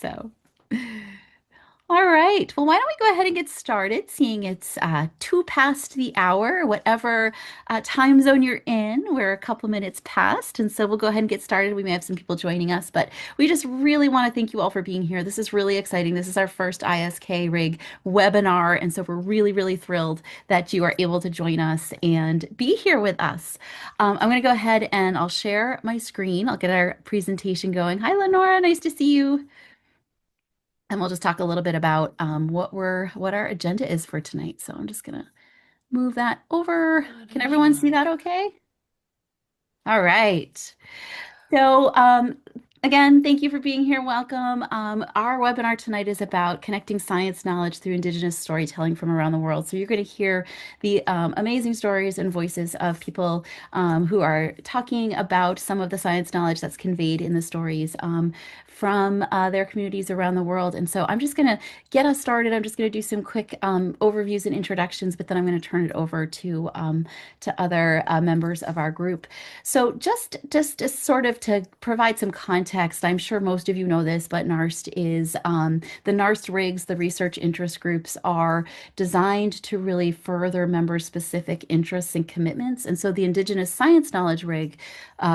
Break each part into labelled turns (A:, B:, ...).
A: So. All right. Well, why don't we go ahead and get started, seeing it's two past the hour, whatever time zone you're in. We're a couple minutes past, and so we'll go ahead and get started. We may have some people joining us, but we just really want to thank you all for being here. This is really exciting. This is our first ISK Rig webinar, and so we're really, really thrilled that you are able to join us and be here with us. I'm going to go ahead and I'll share my screen. I'll get our presentation going. Hi, Lenora. Nice to see you. And we'll just talk a little bit about what our agenda is for tonight. So I'm just gonna move that over. Can everyone see that okay? All right. So, again, thank you for being here. Welcome. Our webinar tonight is about connecting science knowledge through Indigenous storytelling from around the world. So you're going to hear the amazing stories and voices of people who are talking about some of the science knowledge that's conveyed in the stories from their communities around the world. And so I'm just going to get us started. I'm just going to do some quick overviews and introductions, but then I'm going to turn it over to other members of our group. So just sort of to provide some context, I'm sure most of you know this, but NARST is the NARST rigs, the research interest groups are designed to really further member-specific interests and commitments. And so the Indigenous Science Knowledge Rig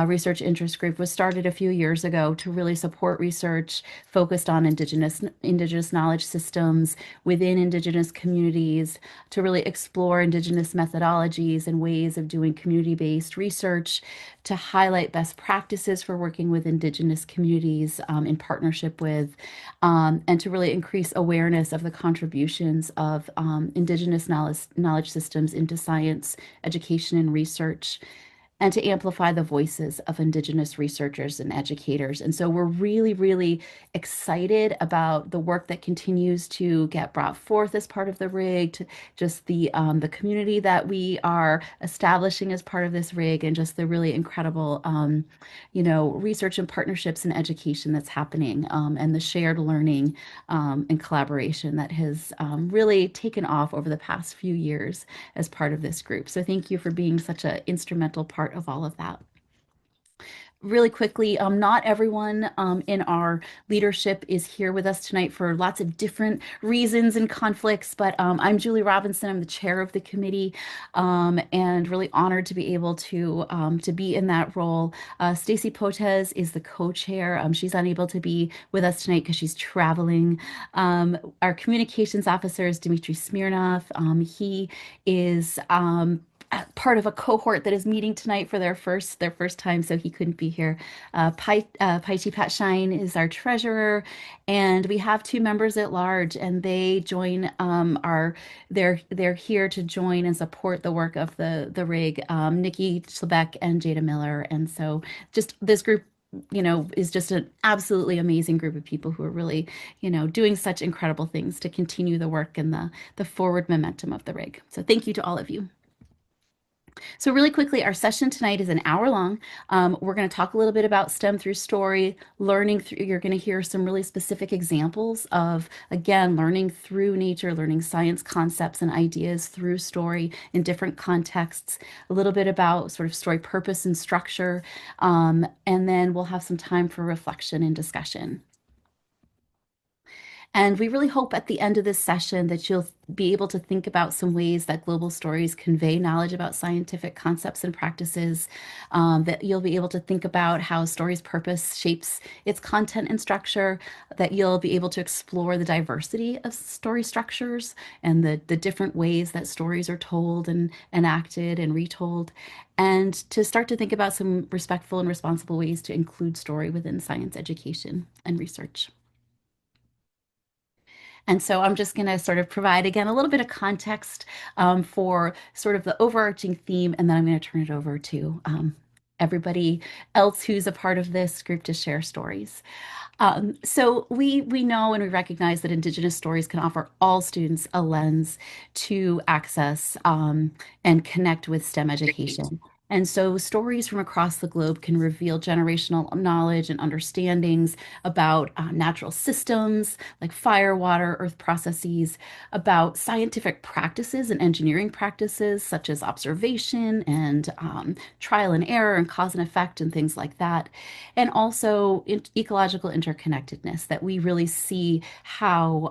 A: research interest group was started a few years ago to really support research focused on Indigenous knowledge systems within Indigenous communities, to really explore Indigenous methodologies and ways of doing community-based research, to highlight best practices for working with Indigenous communities in partnership with, and to really increase awareness of the contributions of Indigenous knowledge systems into science, education, and research, and to amplify the voices of Indigenous researchers and educators. And so we're really, really excited about the work that continues to get brought forth as part of the rig, to just the community that we are establishing as part of this rig, and just the really incredible, research and partnerships and education that's happening, and the shared learning and collaboration that has really taken off over the past few years as part of this group. So thank you for being such an instrumental part of all of that. Really quickly, not everyone in our leadership is here with us tonight for lots of different reasons and conflicts, but I'm Julie Robinson. I'm the chair of the committee, and really honored to be able to be in that role. Stacy Potez is the co-chair. She's unable to be with us tonight because she's traveling. Our communications officer is Dmitry Smirnov. He is part of a cohort that is meeting tonight for their first time, so he couldn't be here. Paiti Pat Shine is our treasurer, and we have two members at large, and they join they're here to join and support the work of the rig, Nikki Schlebeck and Jada Miller. And so just this group is just an absolutely amazing group of people who are really, doing such incredible things to continue the work and the forward momentum of the rig. So thank you to all of you. So really quickly, our session tonight is an hour long. We're going to talk a little bit about STEM through story, learning through, you're going to hear some really specific examples of, again, learning through nature, learning science concepts and ideas through story in different contexts, a little bit about sort of story purpose and structure, and then we'll have some time for reflection and discussion. And we really hope at the end of this session that you'll be able to think about some ways that global stories convey knowledge about scientific concepts and practices, that you'll be able to think about how story's purpose shapes its content and structure, that you'll be able to explore the diversity of story structures and the different ways that stories are told and enacted and retold, and to start to think about some respectful and responsible ways to include story within science education and research. And so I'm just going to sort of provide, again, a little bit of context for sort of the overarching theme, and then I'm going to turn it over to everybody else who's a part of this group to share stories. So we know and we recognize that Indigenous stories can offer all students a lens to access and connect with STEM education. And so stories from across the globe can reveal generational knowledge and understandings about natural systems like fire, water, earth processes, about scientific practices and engineering practices such as observation and trial and error and cause and effect and things like that. And also ecological interconnectedness, that we really see how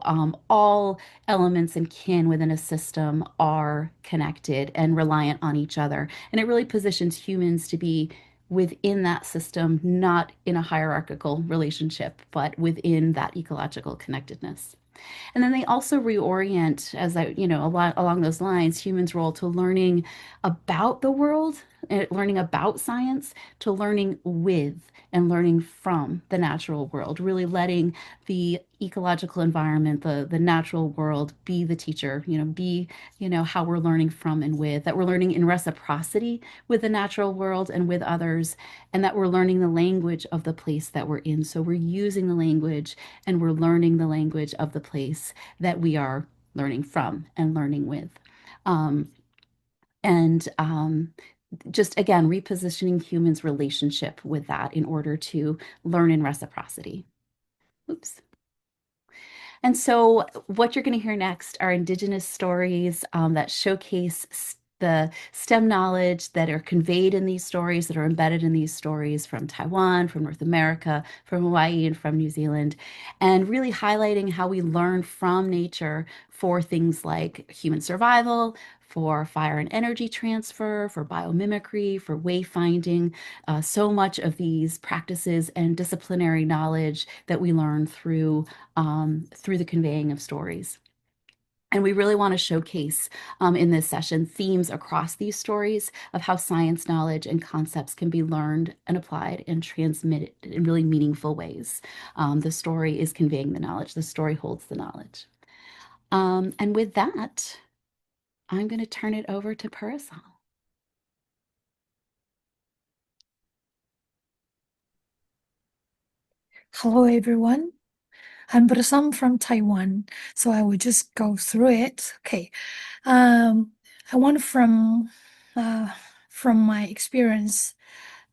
A: all elements and kin within a system are connected and reliant on each other. And it really positions humans to be within that system, not in a hierarchical relationship, but within that ecological connectedness. And then they also reorient, as a lot along those lines, humans' role to learning about the world, learning about science, to learning with and learning from the natural world, really letting the ecological environment, the natural world be the teacher, be, how we're learning from and with, that we're learning in reciprocity with the natural world and with others, and that we're learning the language of the place that we're in. So we're using the language and we're learning the language of the place that we are learning from and learning with. Um, and just again, repositioning humans' relationship with that in order to learn in reciprocity. Oops. And so, what you're going to hear next are Indigenous stories that showcase the STEM knowledge that are conveyed in these stories, that are embedded in these stories from Taiwan, from North America, from Hawaii, and from New Zealand, and really highlighting how we learn from nature for things like human survival, for fire and energy transfer, for biomimicry, for wayfinding. So much of these practices and disciplinary knowledge that we learn through the conveying of stories. And we really want to showcase in this session themes across these stories of how science knowledge and concepts can be learned and applied and transmitted in really meaningful ways. The story is conveying the knowledge, the story holds the knowledge. And with that, I'm going to turn it over to Peresang.
B: Hello, everyone. I'm Peresang from Taiwan, so I will just go through it. Okay. Um, I want from my experience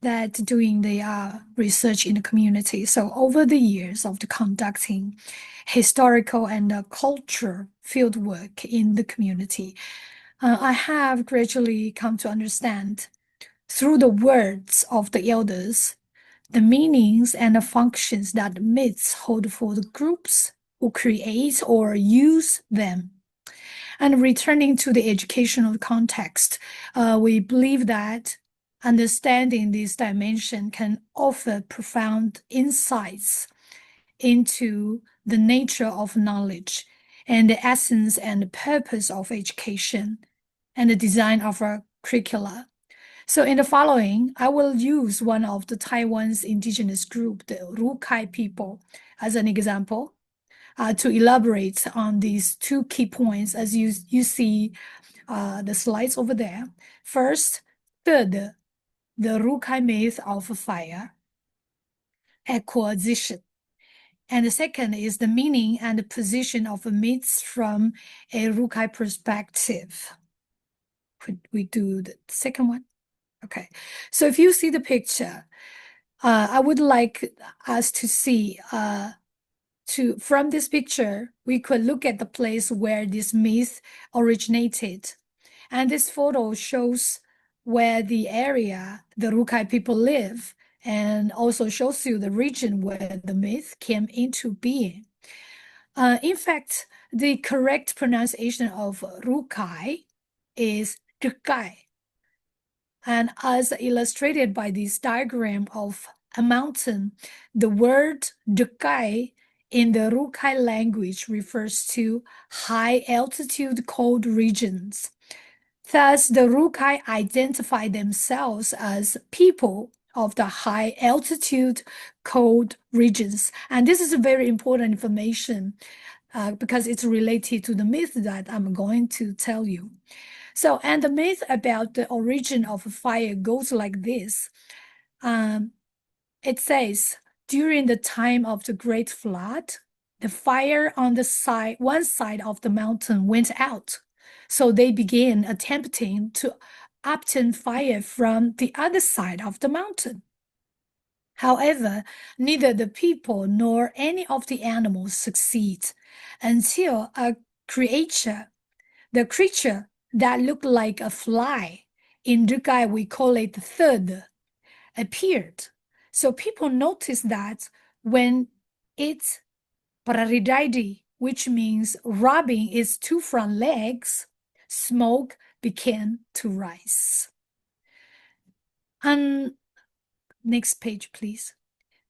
B: that doing the research in the community. So over the years of the conducting historical and culture field work in the community, I have gradually come to understand through the words of the elders the meanings and the functions that myths hold for the groups who create or use them. And returning to the educational context, we believe that understanding this dimension can offer profound insights into the nature of knowledge and the essence and the purpose of education and the design of our curricula. So in the following, I will use one of the Taiwan's indigenous group, the Rukai people, as an example to elaborate on these two key points as you see the slides over there. First, the Rukai myth of fire, acquisition. And the second is the meaning and the position of myths from a Rukai perspective. Could we do the second one? Okay, so if you see the picture, I would like us to see from this picture, we could look at the place where this myth originated. And this photo shows where the area the Rukai people live and also shows you the region where the myth came into being. In fact, the correct pronunciation of Rukai is Rukai. And as illustrated by this diagram of a mountain, the word Dukai in the Rukai language refers to high altitude cold regions. Thus, the Rukai identify themselves as people of the high altitude cold regions. And this is a very important information because it's related to the myth that I'm going to tell you. So, and the myth about the origin of fire goes like this. It says, during the time of the Great Flood, the fire on one side of the mountain went out. So they began attempting to obtain fire from the other side of the mountain. However, neither the people nor any of the animals succeed until the creature that looked like a fly, in Rukai we call it third, appeared. So people noticed that when it pararidaidi, which means rubbing its two front legs, smoke began to rise. And next page, please.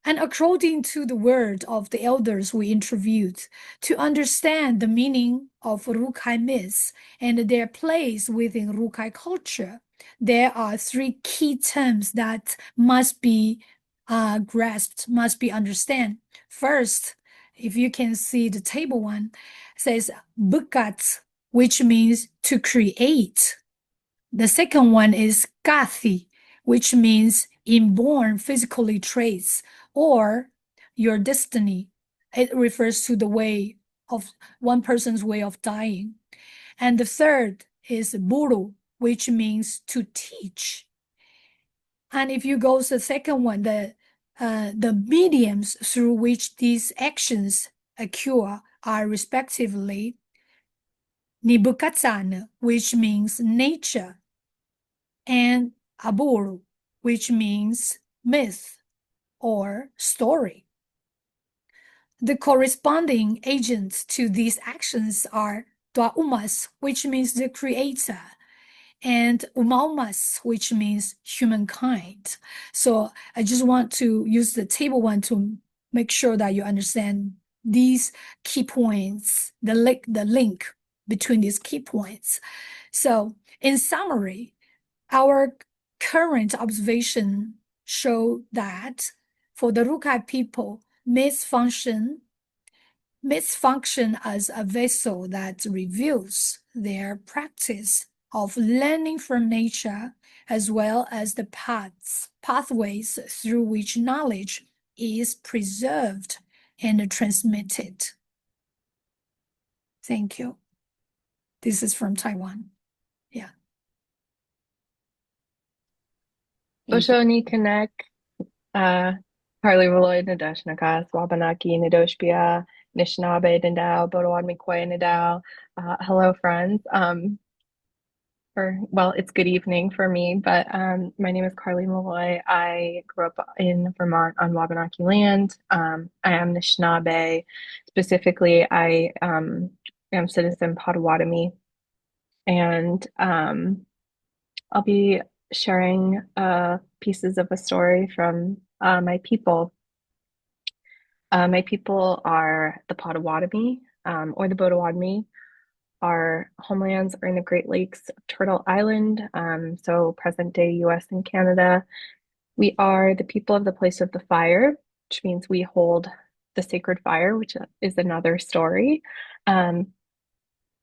B: And according to the word of the elders we interviewed, to understand the meaning of Rukai myths and their place within Rukai culture, there are three key terms that must be grasped, must be understood. First, if you can see the table one, says bukat, which means to create. The second one is kathi, which means inborn physically traits or your destiny. It refers to the way of one person's way of dying. And the third is buru, which means to teach. And if you go to the second one, the mediums through which these actions occur are respectively Nibukatsana, which means nature, and aburu, which means myth or story. The corresponding agents to these actions are Dwaumas, which means the creator, and Umaumas, which means humankind. So I just want to use the table one to make sure that you understand these key points, the link between these key points. So in summary, our current observation show that for the Rukai people, myths function as a vessel that reveals their practice of learning from nature, as well as the pathways through which knowledge is preserved and transmitted. Thank you. This is from Taiwan. Yeah.
C: Osho ni Connect, Carley Malloy, Nadesh Nakas, Wabanaki, Nadoshpia, Nishinabe, Nindao, Bodawad Mikwe, Nindao. Hello, friends. Well, it's good evening for me, but my name is Carley Malloy. I grew up in Vermont on Wabanaki land. I am Anishinaabe. Specifically, I am citizen Potawatomi, and I'll be sharing pieces of a story from my people. My people are the Potawatomi or the Potawatomi. Our homelands are in the Great Lakes of Turtle Island, so present day US and Canada. We are the people of the place of the fire, which means we hold the sacred fire, which is another story.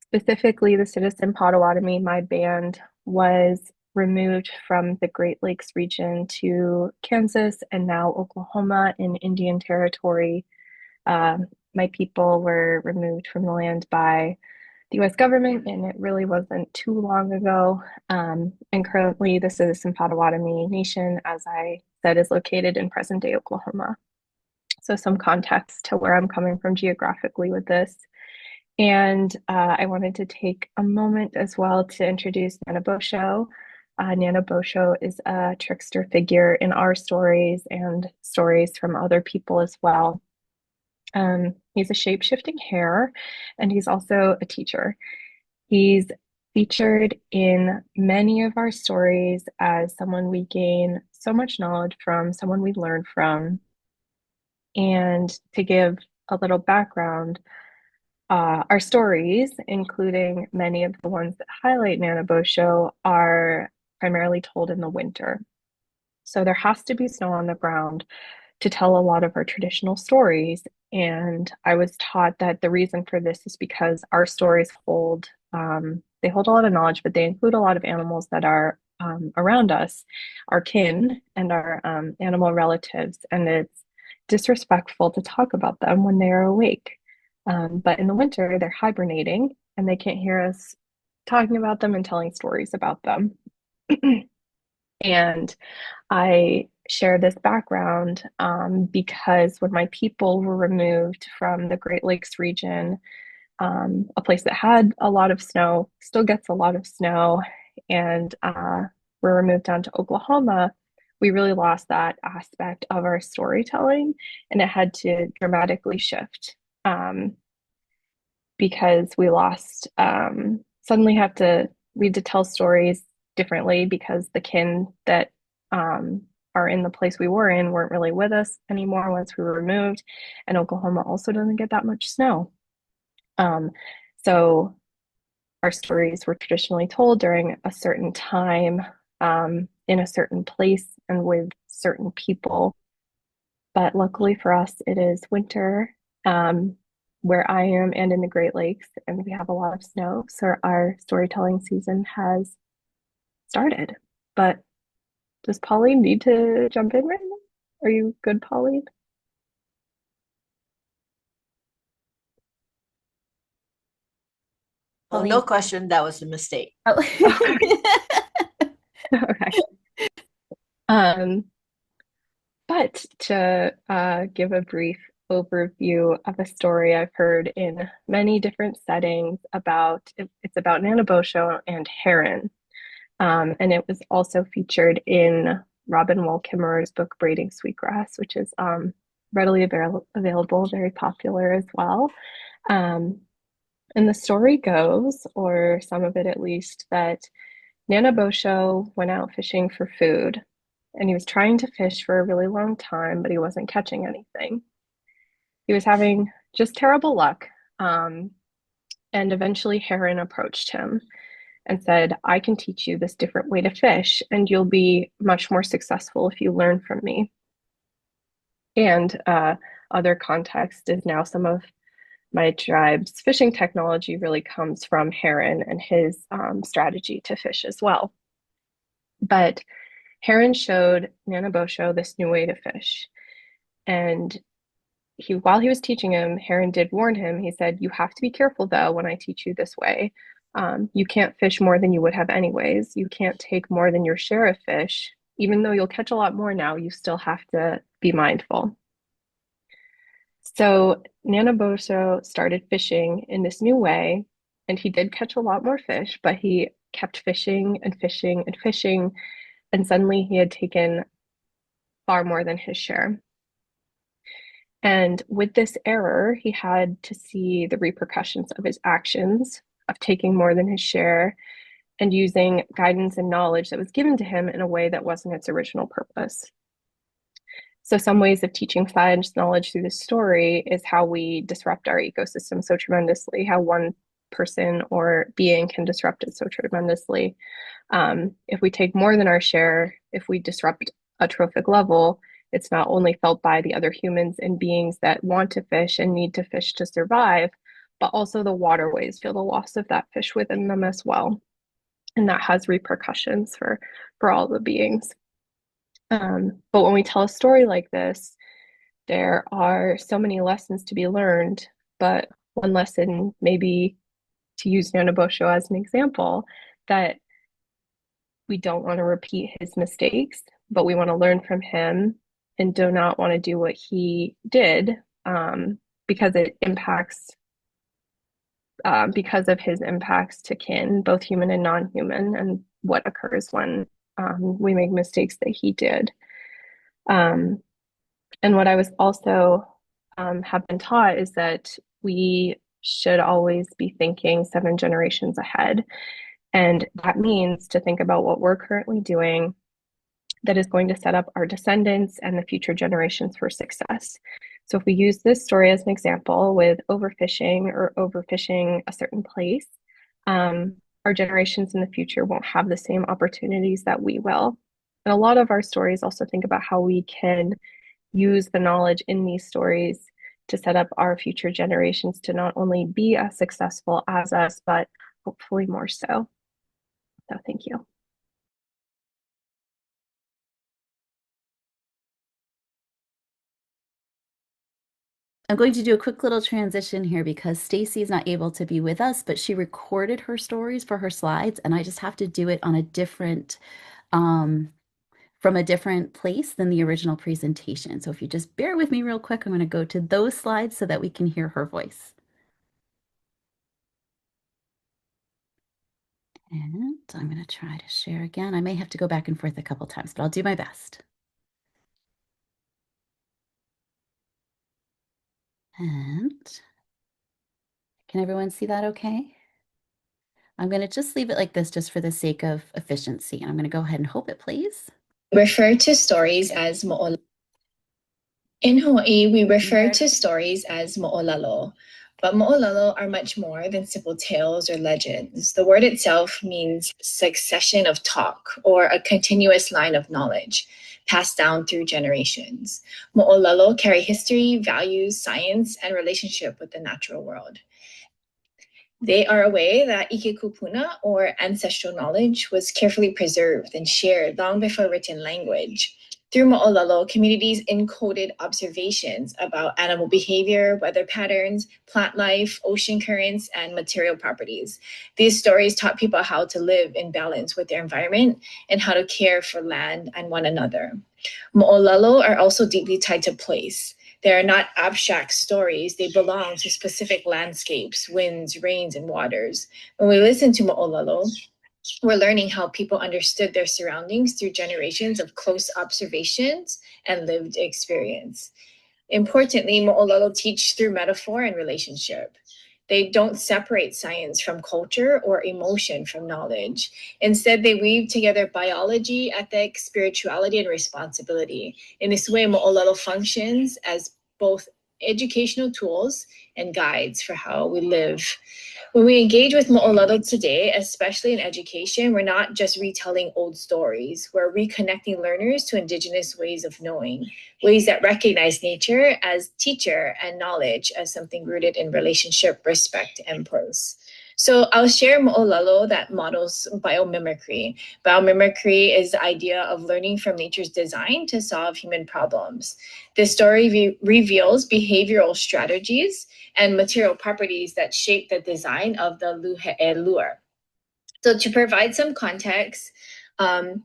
C: Specifically, the Citizen Potawatomi, my band was removed from the Great Lakes region to Kansas and now Oklahoma in Indian Territory. My people were removed from the land by the US government, and it really wasn't too long ago. And currently, the Citizen Potawatomi Nation, as I said, is located in present day Oklahoma. So, some context to where I'm coming from geographically with this. And I wanted to take a moment as well to introduce Nana Bosho. Nana Bosho is a trickster figure in our stories and stories from other people as well. He's a shape-shifting hare, and he's also a teacher. He's featured in many of our stories as someone we gain so much knowledge from, someone we learn from. And to give a little background, our stories, including many of the ones that highlight Nana Bosho, are primarily told in the winter. So there has to be snow on the ground to tell a lot of our traditional stories. And I was taught that the reason for this is because our stories hold they hold a lot of knowledge, but they include a lot of animals that are around us, our kin and our animal relatives, and it's disrespectful to talk about them when they are awake. But in the winter, they're hibernating and they can't hear us talking about them and telling stories about them. And I share this background because when my people were removed from the Great Lakes region, a place that had a lot of snow, still gets a lot of snow, and were removed down to Oklahoma, we really lost that aspect of our storytelling, and it had to dramatically shift because we lost, suddenly we had to tell stories differently because the kin that are in the place we were in weren't really with us anymore once we were removed, and Oklahoma also doesn't get that much snow. So our stories were traditionally told during a certain time, in a certain place, and with certain people. But luckily for us, it is winter, where I am and in the Great Lakes, and we have a lot of snow. So our storytelling season has started. But does Pauline need to jump in right now? Are you good, Pauline?
D: Well, no
C: Pauline?
D: question, that was a mistake.
A: Oh.
C: Okay. Um, But to give a brief overview of a story I've heard in many different settings it's about Nanabosho and heron. And it was also featured in Robin Wall Kimmerer's book Braiding Sweetgrass, which is readily available, very popular as well. Um, and the story goes, or some of it at least, that Nanabosho went out fishing for food, and he was trying to fish for a really long time, but he wasn't catching anything. He was having just terrible luck. And eventually, Heron approached him and said, I can teach you this different way to fish, and you'll be much more successful if you learn from me. And other context is now some of my tribe's fishing technology really comes from Heron and his strategy to fish as well. But Heron showed Nanabosho this new way to fish. And while he was teaching him, Heron did warn him. He said, you have to be careful though when I teach you this way. You can't fish more than you would have anyways. You can't take more than your share of fish. Even though you'll catch a lot more now, you still have to be mindful. So Nanabosho started fishing in this new way, and he did catch a lot more fish, but he kept fishing and fishing and fishing, and suddenly he had taken far more than his share. And with this error, he had to see the repercussions of his actions, of taking more than his share, and using guidance and knowledge that was given to him in a way that wasn't its original purpose. So some ways of teaching science knowledge through this story is how we disrupt our ecosystem so tremendously, how one person or being can disrupt it so tremendously. If we take more than our share, if we disrupt a trophic level, it's not only felt by the other humans and beings that want to fish and need to fish to survive, but also the waterways feel the loss of that fish within them as well. And that has repercussions for all the beings. But when we tell a story like this, there are so many lessons to be learned. But one lesson, maybe to use Nanabosho as an example, that we don't want to repeat his mistakes, but we want to learn from him and do not want to do what he did, because it impacts, because of his impacts to kin, both human and non-human, and what occurs when we make mistakes that he did. And what I was also have been taught is that we should always be thinking 7 generations ahead. And that means to think about what we're currently doing that is going to set up our descendants and the future generations for success. So if we use this story as an example with overfishing a certain place, our generations in the future won't have the same opportunities that we will. And a lot of our stories also think about how we can use the knowledge in these stories to set up our future generations to not only be as successful as us, but hopefully more so. So thank you.
A: I'm going to do a quick little transition here because Stacy is not able to be with us, but she recorded her stories for her slides, and I just have to do it on a different, um, from a different place than the original presentation. So if you just bear with me real quick, I'm going to go to those slides so that we can hear her voice. And I'm going to try to share again. I may have to go back and forth a couple times, but I'll do my best. And can everyone see that okay? I'm going to just leave it like this just for the sake of efficiency. And I'm going to go ahead and hope it plays.
D: Refer to stories as mo'olalo. In Hawaii, we refer to stories as mo'olalo, but mo'olalo are much more than simple tales or legends. The word itself means succession of talk or a continuous line of knowledge passed down through generations. Mo'olalo carry history, values, science, and relationship with the natural world. They are a way that ike kupuna, or ancestral knowledge, was carefully preserved and shared long before written language. Through mo'olalo, communities encoded observations about animal behavior, weather patterns, plant life, ocean currents, and material properties. These stories taught people how to live in balance with their environment and how to care for land and one another. Mo'olalo are also deeply tied to place. They are not abstract stories. They belong to specific landscapes, winds, rains, and waters. When we listen to mo'olalo, we're learning how people understood their surroundings through generations of close observations and lived experience. Importantly, mo'olalo teach through metaphor and relationship. They don't separate science from culture or emotion from knowledge. Instead, they weave together biology, ethics, spirituality, and responsibility. In this way, mo'olalo functions as both educational tools and guides for how we live. When we engage with mo'olalo today, especially in education, we're not just retelling old stories. We're reconnecting learners to Indigenous ways of knowing, ways that recognize nature as teacher and knowledge as something rooted in relationship, respect, and purpose. So I'll share mo'olalo that models biomimicry. Biomimicry is the idea of learning from nature's design to solve human problems. This story reveals behavioral strategies and material properties that shape the design of the luhe'e lure. So to provide some context, the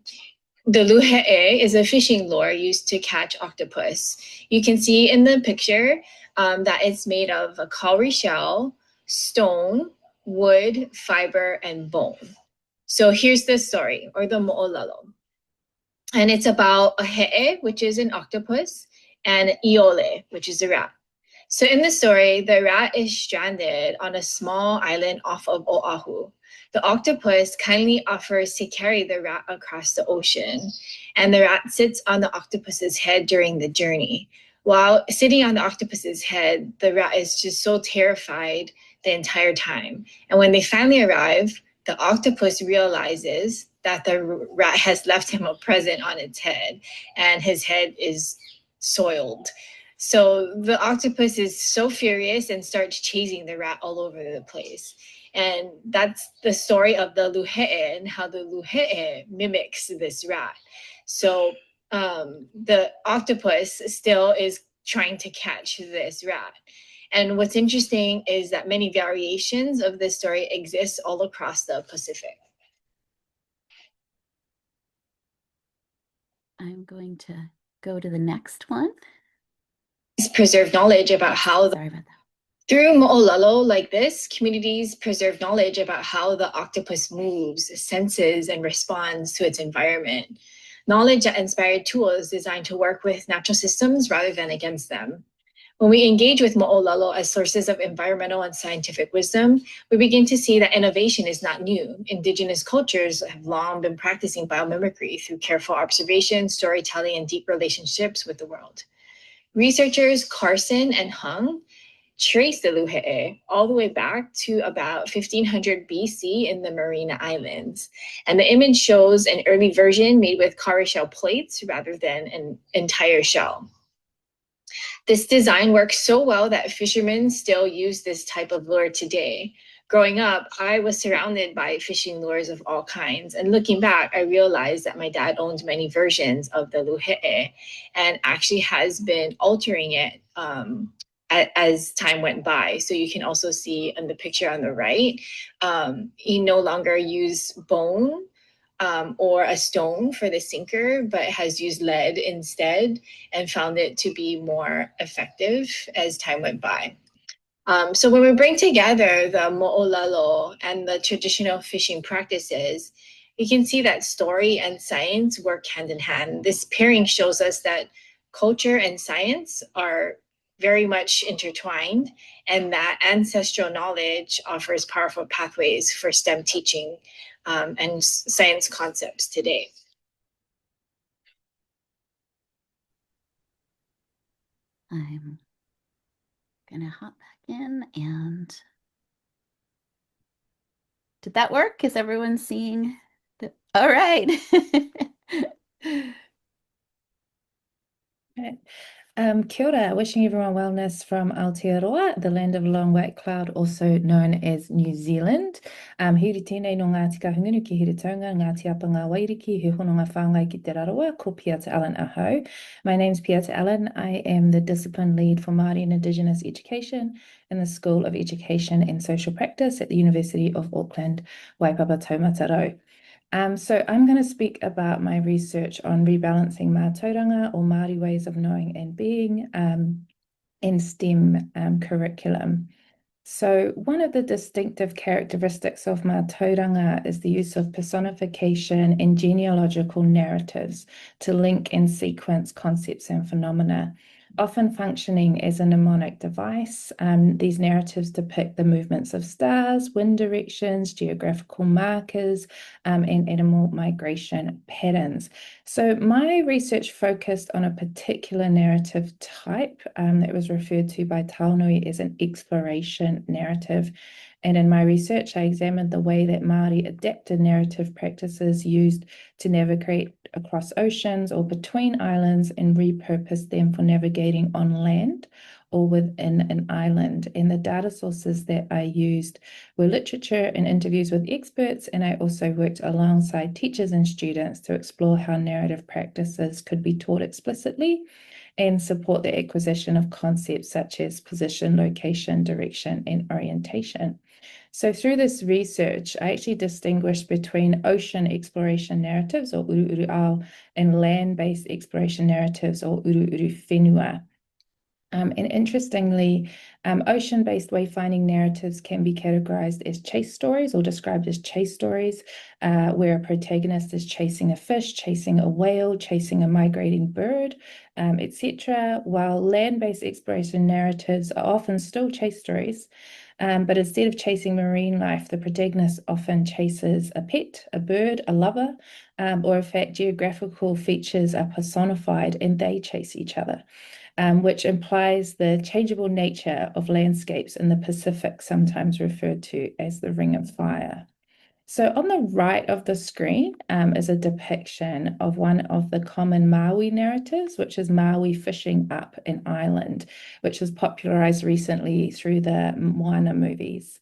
D: luhe'e is a fishing lure used to catch octopus. You can see in the picture that it's made of a cowrie shell, stone, wood, fiber, and bone. So here's the story, or the mo'olalo. And it's about a he'e, which is an octopus, and iole, which is a rat. So in the story, the rat is stranded on a small island off of Oahu. The octopus kindly offers to carry the rat across the ocean, and the rat sits on the octopus's head during the journey. While sitting on the octopus's head, the rat is just so terrified the entire time. And when they finally arrive, the octopus realizes that the rat has left him a present on its head, and his head is soiled. So the octopus is so furious and starts chasing the rat all over the place. And that's the story of the luhe'e and how the luhe'e mimics this rat. So the octopus still is trying to catch this rat. And what's interesting is that many variations of this story exist all across the Pacific.
A: I'm going to go to the next one.
D: Preserve knowledge about how
A: Sorry about that.
D: Through mo'olalo like this, communities preserve knowledge about how the octopus moves, senses, and responds to its environment. Knowledge that inspired tools designed to work with natural systems rather than against them. When we engage with mo'olalo as sources of environmental and scientific wisdom, we begin to see that innovation is not new. Indigenous cultures have long been practicing biomimicry through careful observation, storytelling, and deep relationships with the world. Researchers Carson and Hung trace the luhe'e all the way back to about 1500 BC in the Marina Islands. And the image shows an early version made with cowrie shell plates rather than an entire shell. This design works so well that fishermen still use this type of lure today. Growing up, I was surrounded by fishing lures of all kinds. And looking back, I realized that my dad owns many versions of the luhe'e and actually has been altering it as time went by. So you can also see in the picture on the right, he no longer used bone or a stone for the sinker, but has used lead instead and found it to be more effective as time went by. So when we bring together the mo'olelo and the traditional fishing practices, you can see that story and science work hand in hand. This pairing shows us that culture and science are very much intertwined, and that ancestral knowledge offers powerful pathways for STEM teaching and science concepts today.
A: I'm gonna hop back in and did that work? Is everyone seeing the all right.
E: Kia ora, wishing everyone wellness from Aotearoa, the land of long white cloud, also known as New Zealand. Hiri tēnei no ngā tika hungunu ki hiri taunga, ngā tiapa ngā wairiki, he hono ngā whāngai ki te rarawa, ko Piata Allen ahau. My name's Piata Allen. I am the discipline lead for Māori and Indigenous education in the School of Education and Social Practice at the University of Auckland, Waipapa Taumata Rau. So I'm going to speak about my research on rebalancing mātauranga or Māori ways of knowing and being in STEM curriculum. So one of the distinctive characteristics of mātauranga is the use of personification and genealogical narratives to link and sequence concepts and phenomena, often functioning as a mnemonic device. These narratives depict the movements of stars, wind directions, geographical markers, and animal migration patterns. So my research focused on a particular narrative type that was referred to by Taonui as an exploration narrative. And in my research, I examined the way that Māori adapted narrative practices used to navigate across oceans or between islands and repurposed them for navigating on land or within an island. And the data sources that I used were literature and interviews with experts, and I also worked alongside teachers and students to explore how narrative practices could be taught explicitly and support the acquisition of concepts such as position, location, direction, and orientation. So through this research, I actually distinguished between ocean exploration narratives, or uru ao, and land-based exploration narratives, or uru whenua. And interestingly, ocean-based wayfinding narratives can be categorized as chase stories or described as chase stories, where a protagonist is chasing a fish, chasing a whale, chasing a migrating bird, etc., while land-based exploration narratives are often still chase stories. But instead of chasing marine life, the protagonist often chases a pet, a bird, a lover, or in fact, geographical features are personified and they chase each other. Which implies the changeable nature of landscapes in the Pacific, sometimes referred to as the Ring of Fire. So on the right of the screen is a depiction of one of the common Maui narratives, which is Maui fishing up an island, which was popularized recently through the Moana movies.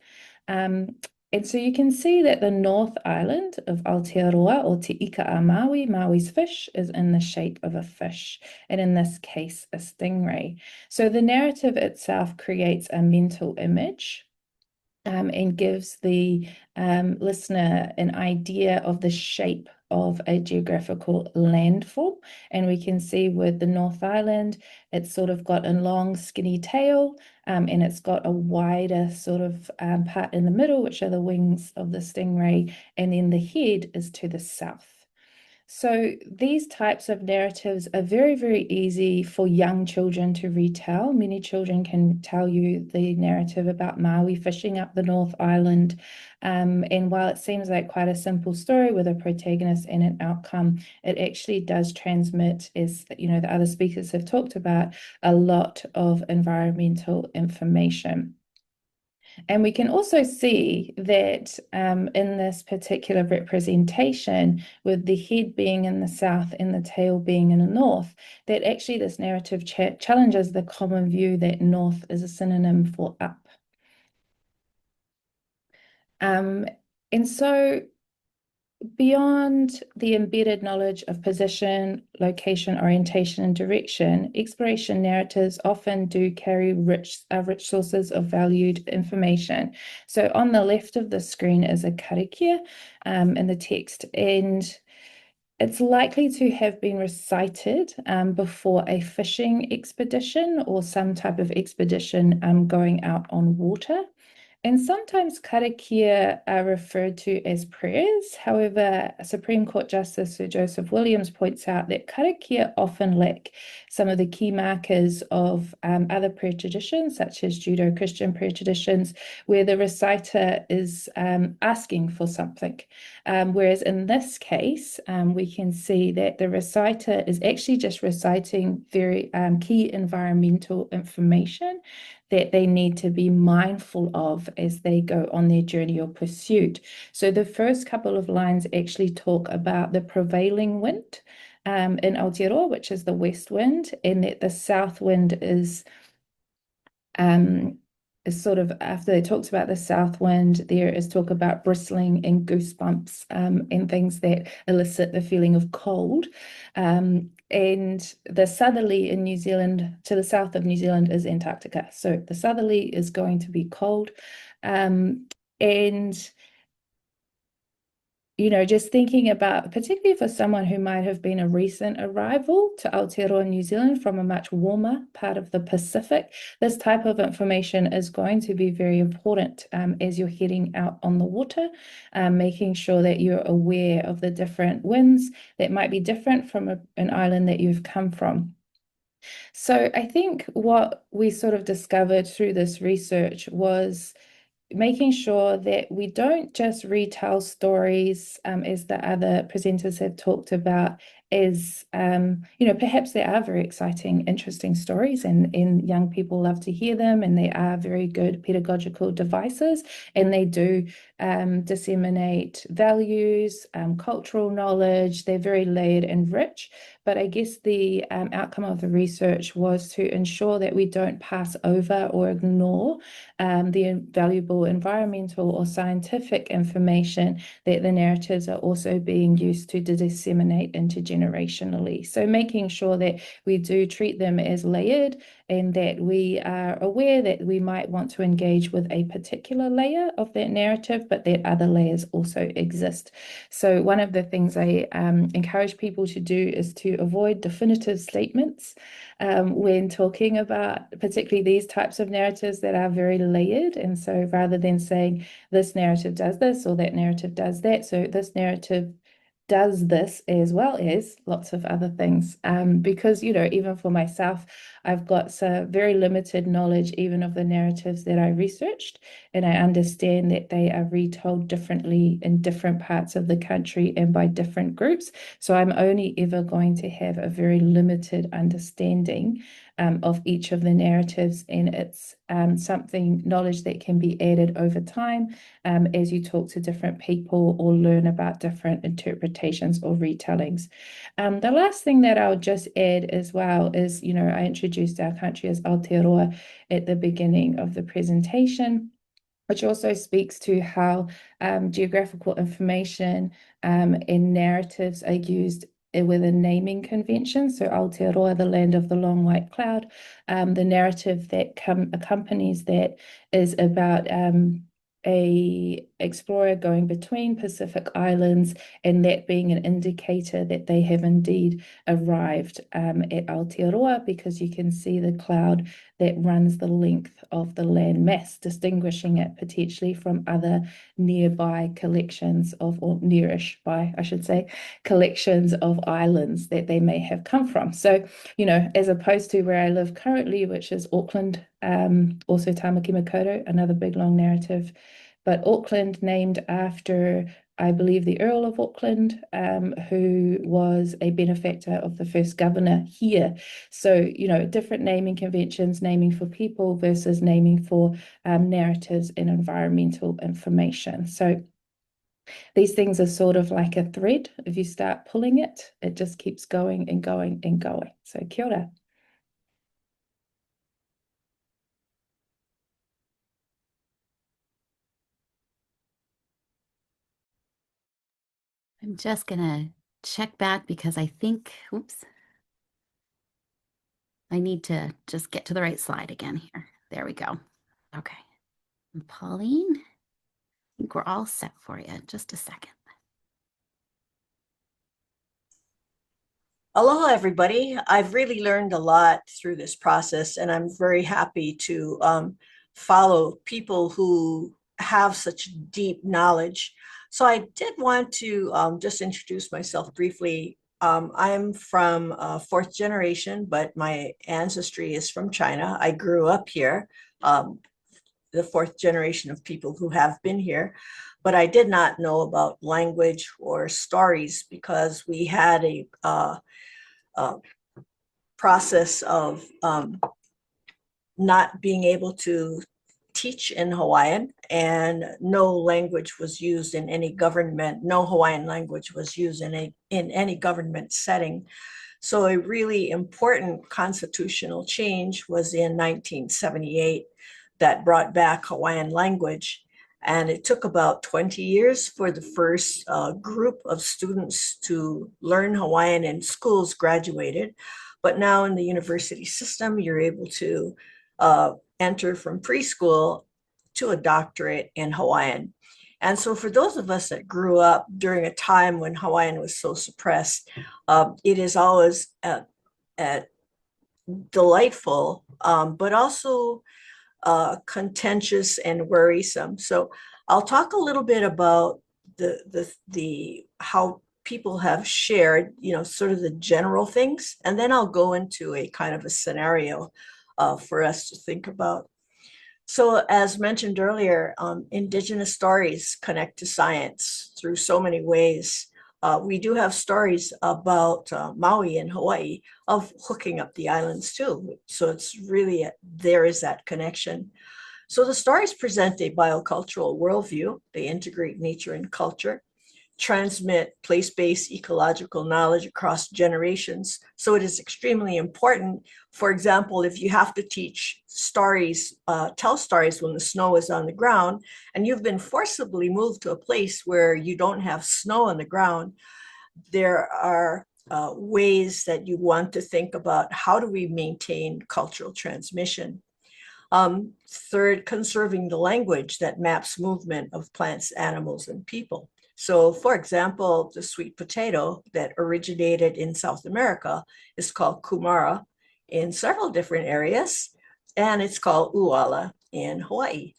E: And so you can see that the North Island of Aotearoa, or Te Ika a Maui, Maui's fish, is in the shape of a fish, and in this case, a stingray. So the narrative itself creates a mental image and gives the listener an idea of the shape of a geographical landform. And we can see with the North Island, it's sort of got a long skinny tail, and it's got a wider sort of part in the middle, which are the wings of the stingray, and then the head is to the south. So these types of narratives are very, very easy for young children to retell. Many children can tell you the narrative about Maui fishing up the North Island. And while it seems like quite a simple story with a protagonist and an outcome, it actually does transmit, as you know, the other speakers have talked about, a lot of environmental information. And we can also see that in this particular representation, with the head being in the south and the tail being in the north, that actually this narrative challenges the common view that north is a synonym for up. And so beyond the embedded knowledge of position, location, orientation, and direction, exploration narratives often do carry rich sources of valued information. So on the left of the screen is a karakia in the text, and it's likely to have been recited before a fishing expedition or some type of expedition going out on water. And sometimes karakia are referred to as prayers. However, Supreme Court Justice Sir Joseph Williams points out that karakia often lack some of the key markers of other prayer traditions, such as Judeo-Christian prayer traditions, where the reciter is asking for something. Whereas in this case, we can see that the reciter is actually just reciting very key environmental information that they need to be mindful of as they go on their journey or pursuit. So the first couple of lines actually talk about the prevailing wind in Aotearoa, which is the west wind, and that the south wind is sort of, after it talks about the south wind, there is talk about bristling and goosebumps and things that elicit the feeling of cold. And the southerly in New Zealand, to the south of New Zealand, is Antarctica. So the southerly is going to be cold. And just thinking about, particularly for someone who might have been a recent arrival to Aotearoa, New Zealand from a much warmer part of the Pacific, this type of information is going to be very important as you're heading out on the water, making sure that you're aware of the different winds that might be different from an island that you've come from. So I think what we sort of discovered through this research was making sure that we don't just retell stories, as the other presenters have talked about, as perhaps they are very exciting, interesting stories, and young people love to hear them, and they are very good pedagogical devices, and they do disseminate values, cultural knowledge. They're very layered and rich. But I guess the outcome of the research was to ensure that we don't pass over or ignore the valuable environmental or scientific information that the narratives are also being used to disseminate intergenerationally. So making sure that we do treat them as layered, and that we are aware that we might want to engage with a particular layer of that narrative, but that other layers also exist. So one of the things I encourage people to do is to avoid definitive statements when talking about particularly these types of narratives that are very layered. And so rather than saying this narrative does this or that narrative does that, so this narrative does this as well as lots of other things. Because, even for myself, I've got some very limited knowledge even of the narratives that I researched, and I understand that they are retold differently in different parts of the country and by different groups. So I'm only ever going to have a very limited understanding of each of the narratives, and it's knowledge that can be added over time as you talk to different people or learn about different interpretations or retellings. The last thing that I'll just add as well is, I introduced our country as Aotearoa at the beginning of the presentation, which also speaks to how geographical information and narratives are used with a naming convention. So Aotearoa, the land of the long white cloud, the narrative that accompanies that is about a explorer going between Pacific islands, and that being an indicator that they have indeed arrived at Aotearoa, because you can see the cloud that runs the length of the land mass, distinguishing it potentially from other nearby collections of, or nearish by, I should say, collections of islands that they may have come from. So, as opposed to where I live currently, which is Auckland, also Tamaki Makaurau, another big long narrative, but Auckland named after, I believe, the Earl of Auckland, who was a benefactor of the first governor here. So, different naming conventions, naming for people versus naming for narratives and environmental information. So these things are sort of like a thread. If you start pulling it, it just keeps going and going and going. So kia ora.
A: I'm just gonna check back because I think, oops, I need to just get to the right slide again here. There we go. Okay. And Pauline, I think we're all set for you. Just a second.
F: Aloha, everybody. I've really learned a lot through this process, and I'm very happy to follow people who have such deep knowledge. So I did want to just introduce myself briefly. I'm from fourth generation, but my ancestry is from China. I grew up here, the fourth generation of people who have been here, but I did not know about language or stories because we had a process of not being able to teach in Hawaiian, and no language was used in any government, no Hawaiian language was used in any government setting. So a really important constitutional change was in 1978 that brought back Hawaiian language. And it took about 20 years for the first group of students to learn Hawaiian, and schools graduated. But now in the university system, you're able to enter from preschool to a doctorate in Hawaiian. And so for those of us that grew up during a time when Hawaiian was so suppressed, it is always delightful, but also contentious and worrisome. So I'll talk a little bit about the how people have shared, sort of the general things, and then I'll go into a kind of a scenario for us to think about. So as mentioned earlier, Indigenous stories connect to science through so many ways. We do have stories about Maui and Hawaii of hooking up the islands too. So it's really, there is that connection. So the stories present a biocultural worldview. They integrate nature and culture, transmit place-based ecological knowledge across generations. So it is extremely important. For example, if you have to teach stories, tell stories when the snow is on the ground, and you've been forcibly moved to a place where you don't have snow on the ground, there are ways that you want to think about how do we maintain cultural transmission. Third, conserving the language that maps movement of plants, animals, and people. So for example, the sweet potato that originated in South America is called kumara in several different areas, and it's called uala in Hawaii.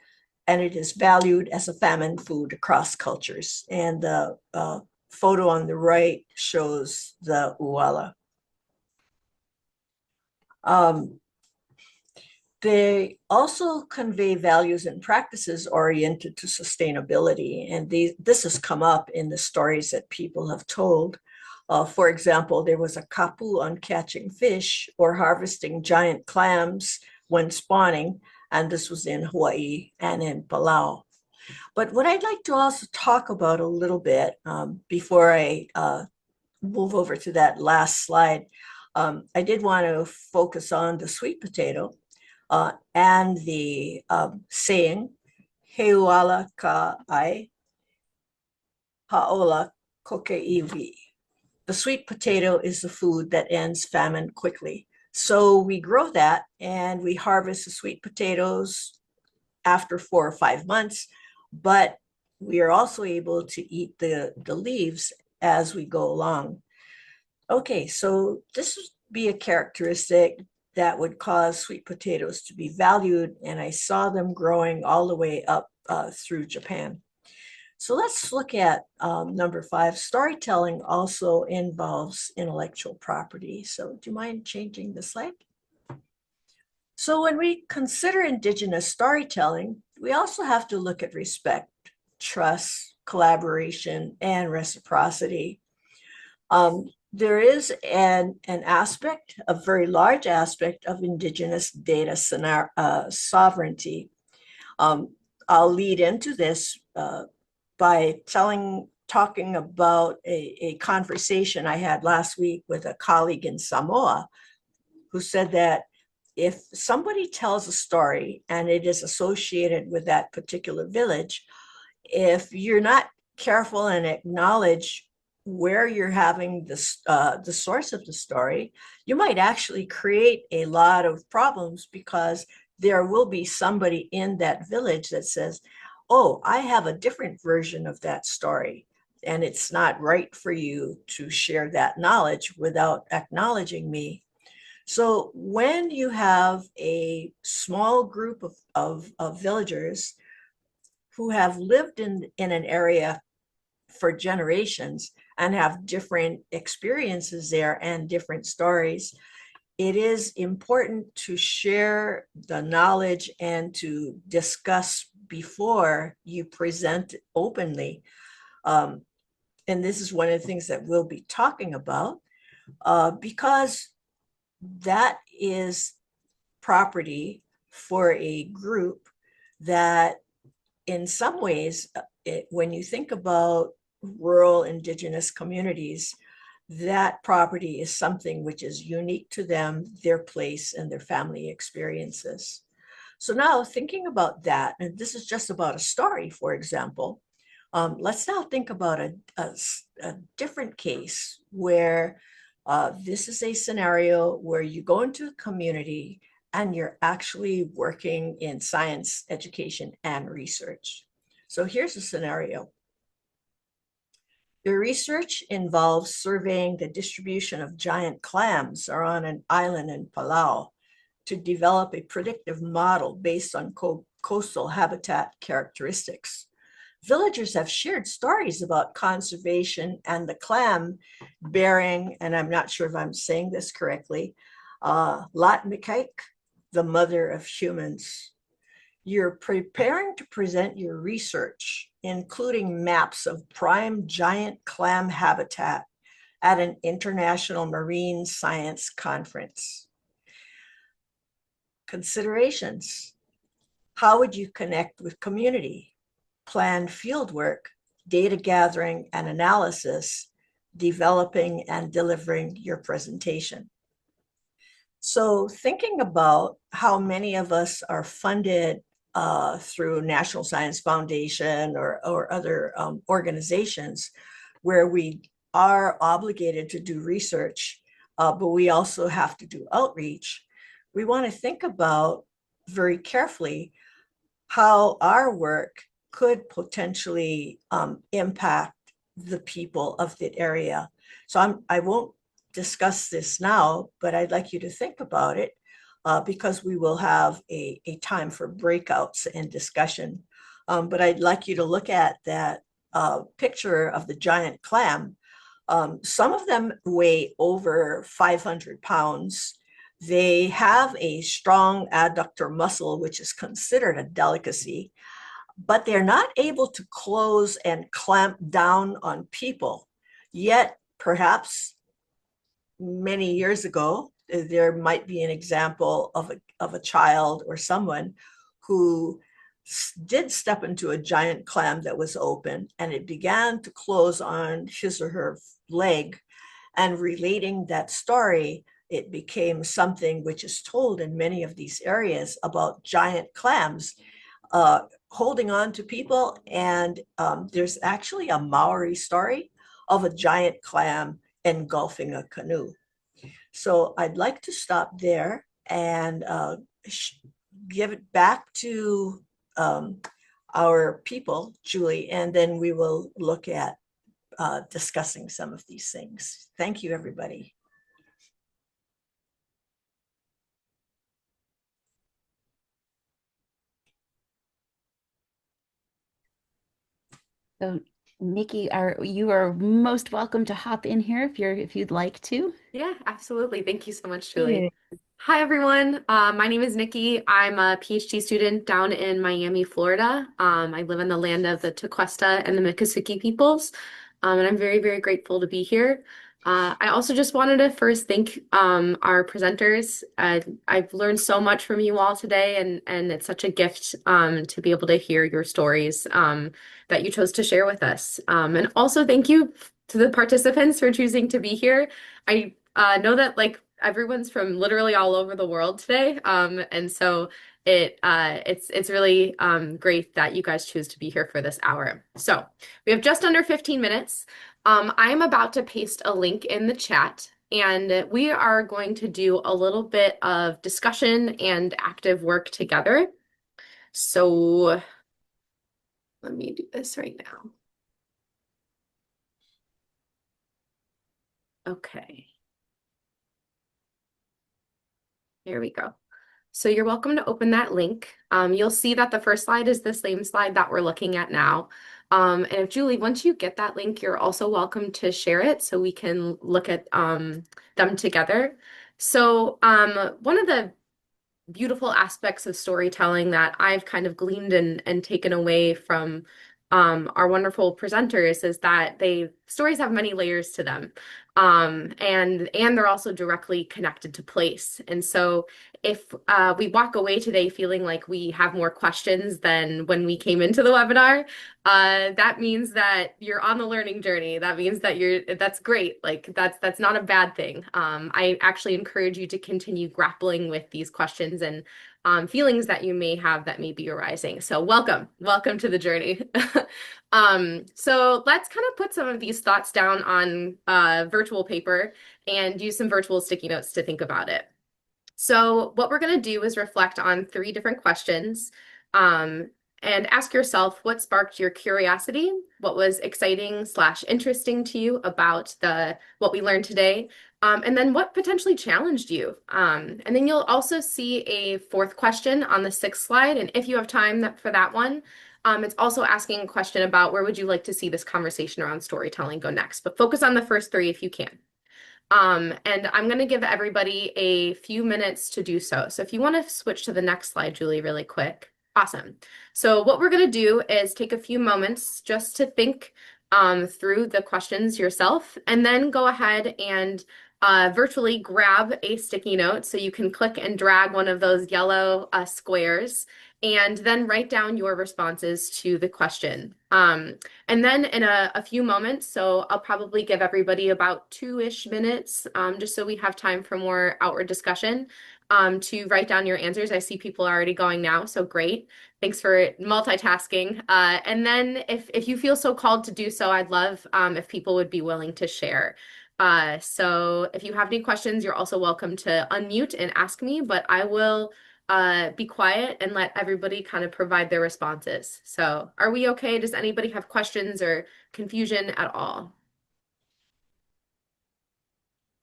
F: And it is valued as a famine food across cultures. And the photo on the right shows the uala. They also convey values and practices oriented to sustainability. And this has come up in the stories that people have told. For example, there was a kapu on catching fish or harvesting giant clams when spawning, and this was in Hawaii and in Palau. But what I'd like to also talk about a little bit before I move over to that last slide, I did want to focus on the sweet potato. And the saying, Heuala ka ai, haola kokeiwi. The sweet potato is the food that ends famine quickly. So we grow that and we harvest the sweet potatoes after 4 or 5 months, but we are also able to eat the leaves as we go along. Okay, so this would be a characteristic that would cause sweet potatoes to be valued, and I saw them growing all the way up through Japan. So let's look at number 5. Storytelling also involves intellectual property. So do you mind changing the slide? So when we consider Indigenous storytelling, we also have to look at respect, trust, collaboration, and reciprocity. There is an aspect, a very large aspect of Indigenous data sovereignty. I'll lead into this by talking about a conversation I had last week with a colleague in Samoa who said that if somebody tells a story and it is associated with that particular village, if you're not careful and acknowledge where you're having this, the source of the story, you might actually create a lot of problems because there will be somebody in that village that says, oh, I have a different version of that story. And it's not right for you to share that knowledge without acknowledging me. So when you have a small group of villagers who have lived in an area for generations and have different experiences there and different stories, it is important to share the knowledge and to discuss before you present openly. And this is one of the things that we'll be talking about, because that is property for a group that in some ways, when you think about rural Indigenous communities, that property is something which is unique to them, their place, and their family experiences. So now thinking about that, and this is just about a story, for example, let's now think about a different case where this is a scenario where you go into a community and you're actually working in science, education, and research. So here's a scenario. The research involves surveying the distribution of giant clams on an island in Palau to develop a predictive model based on coastal habitat characteristics. Villagers have shared stories about conservation and the clam bearing, and I'm not sure if I'm saying this correctly, Latmikaik, the mother of humans. You're preparing to present your research, including maps of prime giant clam habitat at an international marine science conference. Considerations. How would you connect with community? Plan fieldwork, data gathering and analysis, developing and delivering your presentation. So thinking about how many of us are funded through National Science Foundation or other organizations where we are obligated to do research, but we also have to do outreach, we want to think about very carefully how our work could potentially impact the people of the area. So I won't discuss this now, but I'd like you to think about it because we will have a time for breakouts and discussion. But I'd like you to look at that picture of the giant clam. Some of them weigh over 500 pounds. They have a strong adductor muscle, which is considered a delicacy, but they're not able to close and clamp down on people. Yet, perhaps many years ago, there might be an example of a child or someone who did step into a giant clam that was open and it began to close on his or her leg. And relating that story, it became something which is told in many of these areas about giant clams holding on to people. And there's actually a Maori story of a giant clam engulfing a canoe. So I'd like to stop there and give it back to our people, Julie, and then we will look at discussing some of these things. Thank you, everybody.
A: So, Nikki, you are most welcome to hop in here if you'd like to.
G: Yeah, absolutely. Thank you so much, Julie. Hi, everyone. My name is Nikki. I'm a PhD student down in Miami, Florida. I live in the land of the Tequesta and the Miccosukee peoples, and I'm very, very grateful to be here. I also just wanted to first thank our presenters. I've learned so much from you all today, and it's such a gift to be able to hear your stories that you chose to share with us. And also thank you to the participants for choosing to be here. I know that like everyone's from literally all over the world today, and so it's really great that you guys choose to be here for this hour. So we have just under 15 minutes. I'm about to paste a link in the chat, and we are going to do a little bit of discussion and active work together. So let me do this right now. Okay. Here we go. So you're welcome to open that link. You'll see that the first slide is the same slide that we're looking at now. And if Julie, once you get that link, you're also welcome to share it so we can look at them together. So one of the beautiful aspects of storytelling that I've kind of gleaned and taken away from our wonderful presenters is that stories have many layers to them. And they're also directly connected to place. And so if we walk away today feeling like we have more questions than when we came into the webinar, that means that you're on the learning journey. That means that that's great. Like that's not a bad thing. I actually encourage you to continue grappling with these questions and feelings that you may have that may be arising. So welcome to the journey. So let's kind of put some of these thoughts down on virtual paper and use some virtual sticky notes to think about it. So what we're going to do is reflect on 3 different questions and ask yourself what sparked your curiosity, what was exciting / interesting to you about what we learned today, and then what potentially challenged you. And then you'll also see a 4th question on the 6th slide. And if you have time for that one, it's also asking a question about where would you like to see this conversation around storytelling go next, but focus on the first 3 if you can. And I'm going to give everybody a few minutes to do so. So if you want to switch to the next slide, Julie, really quick. Awesome. So what we're going to do is take a few moments just to think through the questions yourself, and then go ahead and virtually grab a sticky note. So you can click and drag one of those yellow squares and then write down your responses to the question. And then in a few moments, so I'll probably give everybody about 2-ish minutes, just so we have time for more outward discussion, to write down your answers. I see people are already going now, so great. Thanks for multitasking. And then if you feel so called to do so, I'd love if people would be willing to share. So if you have any questions, you're also welcome to unmute and ask me, but I will be quiet and let everybody kind of provide their responses. So are we okay? Does anybody have questions or confusion at all?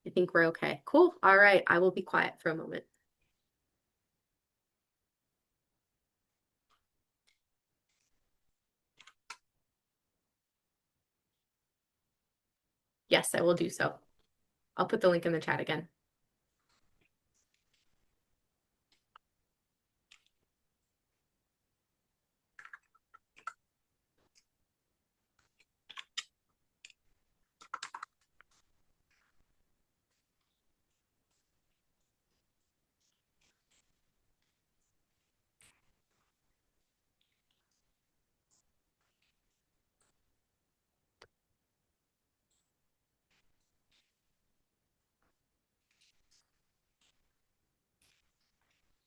G: I think we're okay. Cool. All right. I will be quiet for a moment. Yes, I will do so. I'll put the link in the chat again.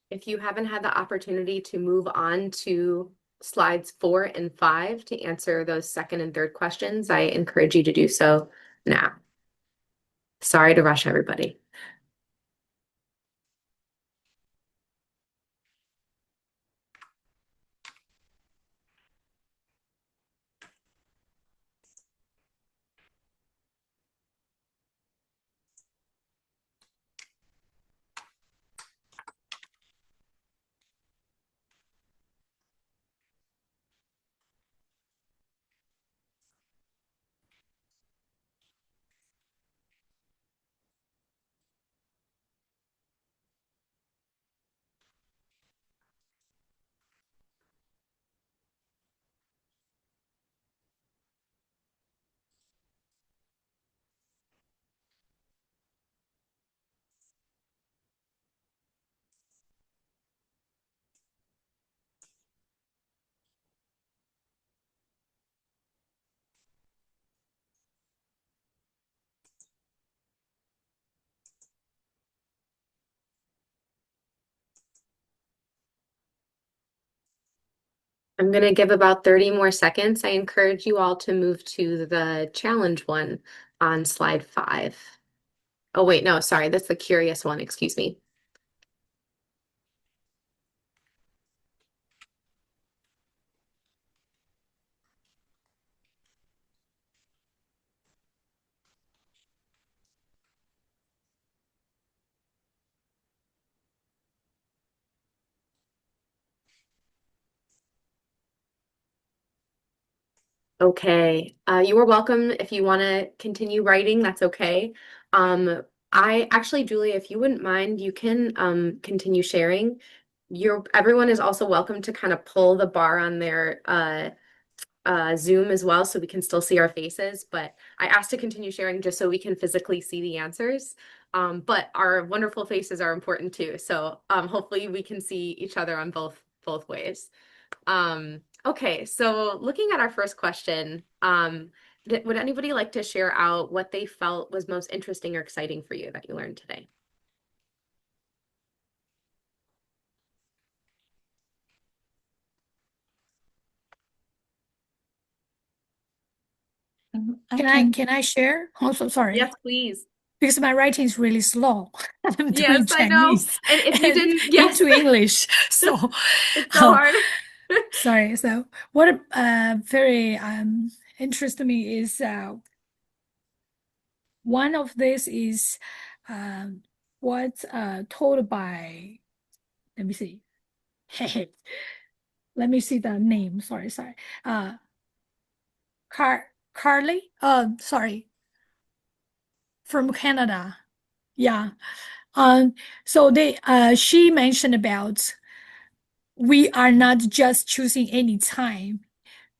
G: If you haven't had the opportunity to move on to slides 4 and 5 to answer those 2nd and 3rd questions, I encourage you to do so now. Sorry to rush everybody. I'm going to give about 30 more seconds. I encourage you all to move to the challenge one on slide 5. Oh, wait, no, sorry, that's the curious one, excuse me. Okay, you are welcome if you want to continue writing, that's okay. I actually, Julie, if you wouldn't mind, you can continue sharing. Everyone is also welcome to kind of pull the bar on their Zoom as well, so we can still see our faces. But I asked to continue sharing just so we can physically see the answers. But our wonderful faces are important too. So hopefully we can see each other on both ways. Okay, so looking at our first question, would anybody like to share out what they felt was most interesting or exciting for you that you learned today?
B: Can I share? Also, sorry.
G: Yes, please.
B: Because my writing is really slow. I'm doing
G: Yes, I know.
B: Chinese
G: And if you
B: and
G: didn't, yes,
B: into English. So
G: it's so hard.
B: sorry. So what very interested me is one of this is what told by, let me see. Let me see the name. Sorry. Uh Carley? Sorry, from Canada. Yeah. So she mentioned about we are not just choosing any time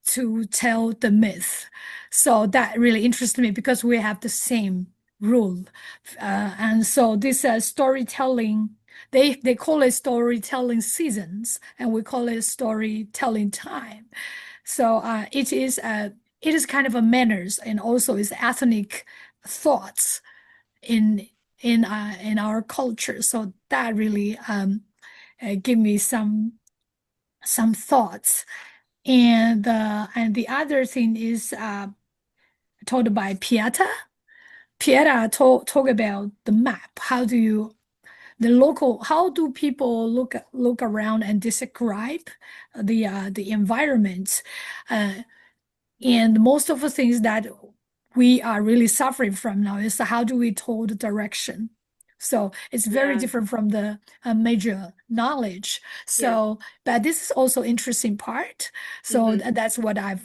B: to tell the myth. So that really interested me because we have the same rule. And so this storytelling, they call it storytelling seasons, and we call it storytelling time. So it is kind of a manners, and also is ethnic thoughts in in our culture. So that really give me some thoughts. And the other thing is told by Piata. Piata talk about the map. How do people look around and describe the environment? And most of the things that we are really suffering from now is how do we tell the direction? So it's very
G: Yeah.
B: different from the major knowledge. So, but this is also interesting part. So that's what I'm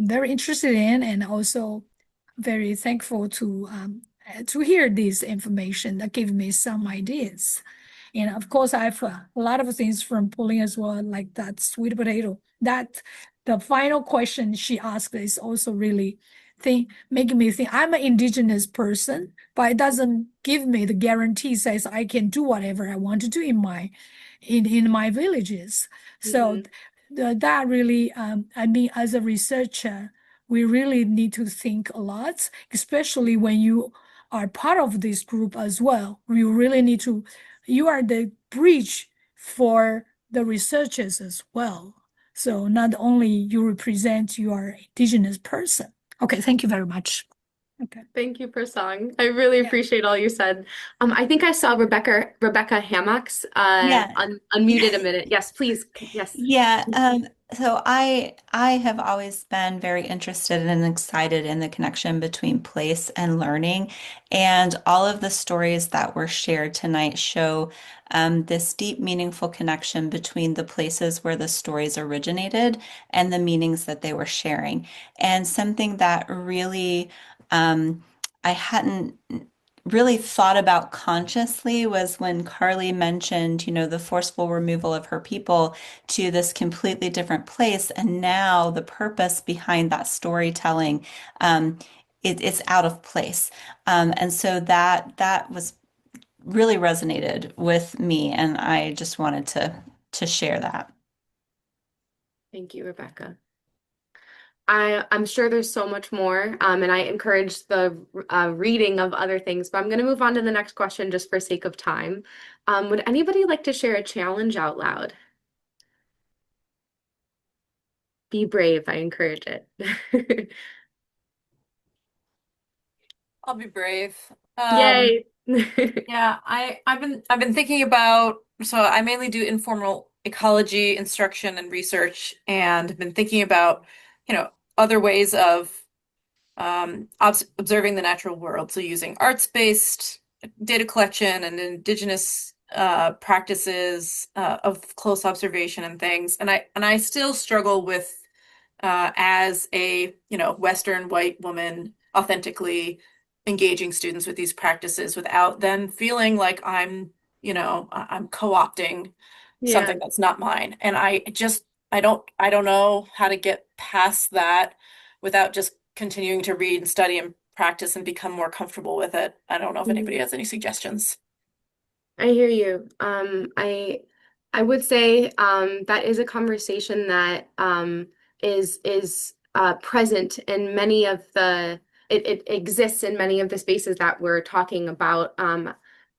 B: very interested in, and also very thankful to hear this information that gave me some ideas. And of course, I have a lot of things from Pauline as well, like that sweet potato. That the final question she asked is also really making me think I'm an indigenous person, but it doesn't give me the guarantee says I can do whatever I want to do in my villages. So that really I mean, as a researcher, we really need to think a lot, especially when you are part of this group as well. We really need to, you are the bridge for the researchers as well. So not only you represent your indigenous person. Okay, thank you very much. Okay.
G: Thank you, Peresang. I really
B: Yeah.
G: appreciate all you said. I think I saw Rebecca Hammocks
H: Yeah.
G: unmuted a minute. Yes, please. Yes.
H: Yeah, so I have always been very interested and excited in the connection between place and learning, and all of the stories that were shared tonight show this deep, meaningful connection between the places where the stories originated and the meanings that they were sharing. And something that really I hadn't really thought about consciously was when Carley mentioned, the forceful removal of her people to this completely different place. And now the purpose behind that storytelling, it's out of place. And so that was really resonated with me. And I just wanted to share that.
G: Thank you, Rebecca. I'm sure there's so much more, and I encourage the reading of other things, but I'm going to move on to the next question just for sake of time. Would anybody like to share a challenge out loud? be brave. I encourage it.
I: I'll be brave.
G: Yay.
I: Yeah, I've been thinking about, so I mainly do informal ecology instruction and research, and have been thinking about, other ways of observing the natural world. So using arts-based data collection and indigenous practices of close observation and things. And I still struggle with as a, Western white woman authentically engaging students with these practices without them feeling like I'm co-opting
G: Yeah.
I: something that's not mine. And I don't know how to get past that without just continuing to read and study and practice and become more comfortable with it. I don't know if anybody has any suggestions.
G: I hear you. I would say that is a conversation that is present in many of it exists in many of the spaces that we're talking about.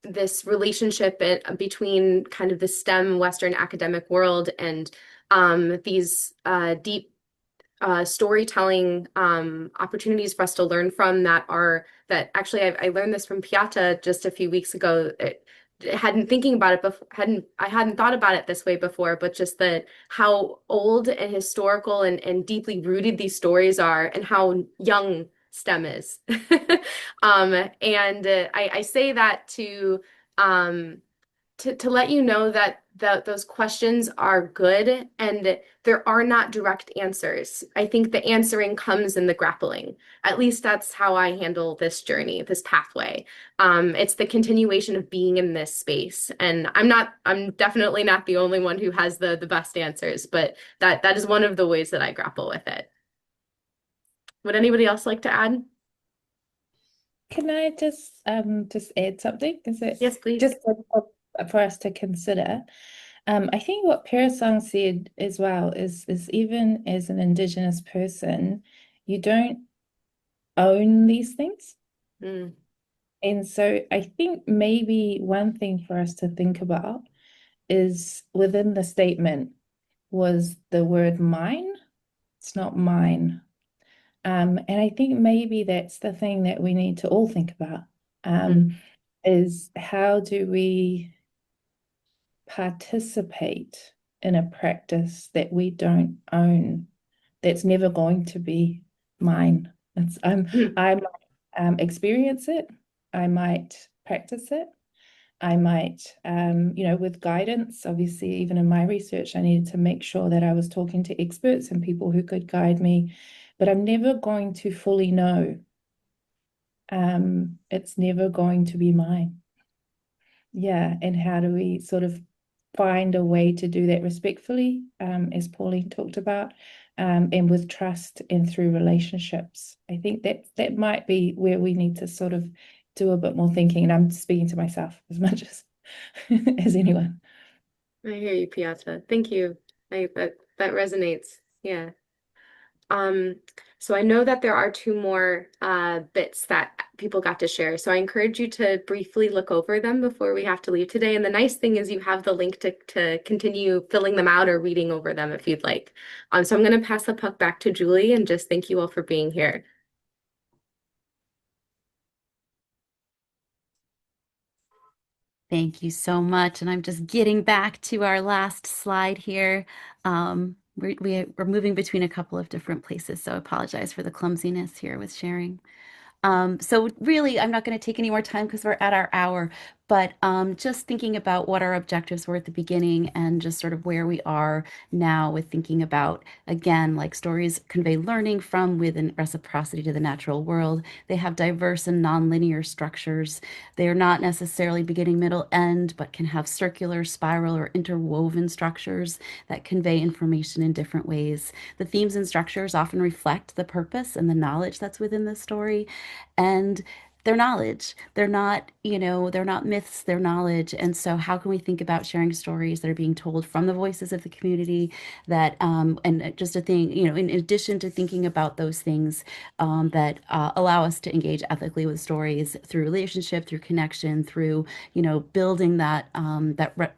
G: This relationship between kind of the STEM Western academic world and these deep storytelling opportunities for us to learn from that actually I learned this from Piata just a few weeks ago. Hadn't thinking about it before, I hadn't thought about it this way before, but just that how old and historical and deeply rooted these stories are and how young STEM is. And I say that um, to let you know that those questions are good and there are not direct answers. I think the answering comes in the grappling. At least that's how I handle this journey, this pathway. It's the continuation of being in this space. And I'm definitely not the only one who has the best answers, but that is one of the ways that I grapple with it. Would anybody else like to add?
E: Can I just add something? Is it
G: Yes, please.
E: just for us to consider? I think what Peresang said as well is even as an Indigenous person, you don't own these things.
G: Mm.
E: And so I think maybe one thing for us to think about is within the statement was the word mine. It's not mine. And I think maybe that's the thing that we need to all think about, is how do we participate in a practice that we don't own, that's never going to be mine. I might experience it, I might practice it, I might, with guidance. Obviously, even in my research, I needed to make sure that I was talking to experts and people who could guide me, but I'm never going to fully know. It's never going to be mine. Yeah, and how do we sort of find a way to do that respectfully, as Pauline talked about, and with trust and through relationships. I think that might be where we need to sort of do a bit more thinking, and I'm speaking to myself as much as as anyone.
G: I hear you, Piata. Thank you. That resonates. Yeah. So I know that there are two more bits that people got to share. So I encourage you to briefly look over them before we have to leave today. And the nice thing is you have the link to continue filling them out or reading over them if you'd like. So I'm going to pass the puck back to Julie and just thank you all for being here.
A: Thank you so much. And I'm just getting back to our last slide here. We're moving between a couple of different places, so I apologize for the clumsiness here with sharing. So really, I'm not going to take any more time because we're at our hour, but just thinking about what our objectives were at the beginning and just sort of where we are now with thinking about, again, like stories convey learning from within reciprocity to the natural world. They have diverse and nonlinear structures. They are not necessarily beginning, middle, end, but can have circular, spiral, or interwoven structures that convey information in different ways. The themes and structures often reflect the purpose and the knowledge that's within the story. And they're knowledge. They're not, they're not myths, they're knowledge. And so how can we think about sharing stories that are being told from the voices of the community that, and just a thing, in addition to thinking about those things that allow us to engage ethically with stories through relationship, through connection, through, building that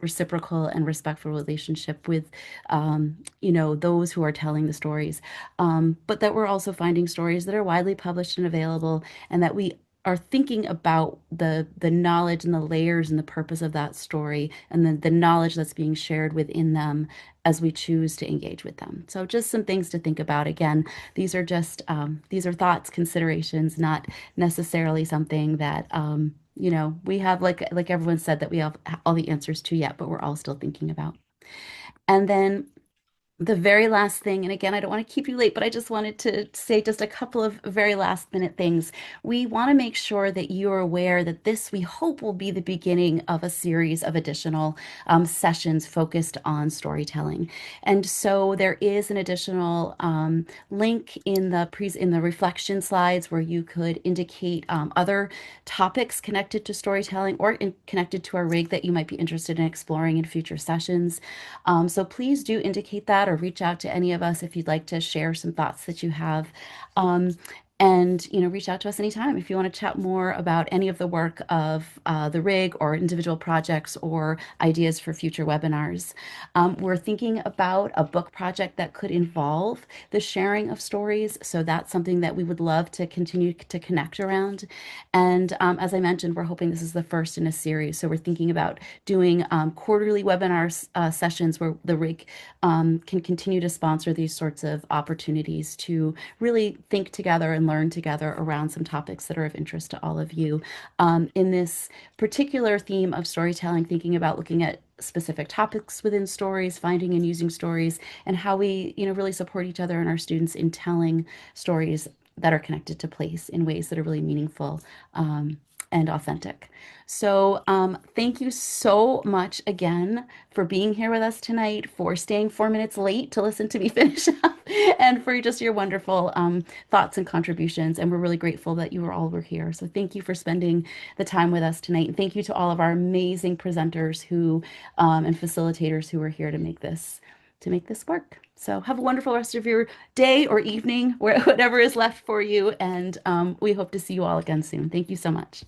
A: reciprocal and respectful relationship with, those who are telling the stories. But that we're also finding stories that are widely published and available, and that we are thinking about the knowledge and the layers and the purpose of that story, and then the knowledge that's being shared within them as we choose to engage with them. So just some things to think about. Again, these are thoughts, considerations, not necessarily something that we have, like everyone said, that we have all the answers to yet, but we're all still thinking about. And then the very last thing, and again, I don't want to keep you late, but I just wanted to say just a couple of very last minute things. We want to make sure that you're aware that this, we hope, will be the beginning of a series of additional sessions focused on storytelling. And so there is an additional link in the reflection slides where you could indicate other topics connected to storytelling or connected to our rig that you might be interested in exploring in future sessions. So please do indicate that or reach out to any of us if you'd like to share some thoughts that you have. And reach out to us anytime if you want to chat more about any of the work of the rig or individual projects or ideas for future webinars. We're thinking about a book project that could involve the sharing of stories. So that's something that we would love to continue to connect around. And as I mentioned, we're hoping this is the first in a series. So we're thinking about doing quarterly webinar sessions where the rig can continue to sponsor these sorts of opportunities to really think together and learn together around some topics that are of interest to all of you. In this particular theme of storytelling, thinking about looking at specific topics within stories, finding and using stories, and how we, really support each other and our students in telling stories that are connected to place in ways that are really meaningful and authentic. So thank you so much again for being here with us tonight, for staying 4 minutes late to listen to me finish up, and for just your wonderful thoughts and contributions. And we're really grateful that you all were here. So thank you for spending the time with us tonight. And thank you to all of our amazing presenters who and facilitators who were here to make this work. So have a wonderful rest of your day or evening, whatever is left for you. And we hope to see you all again soon. Thank you so much.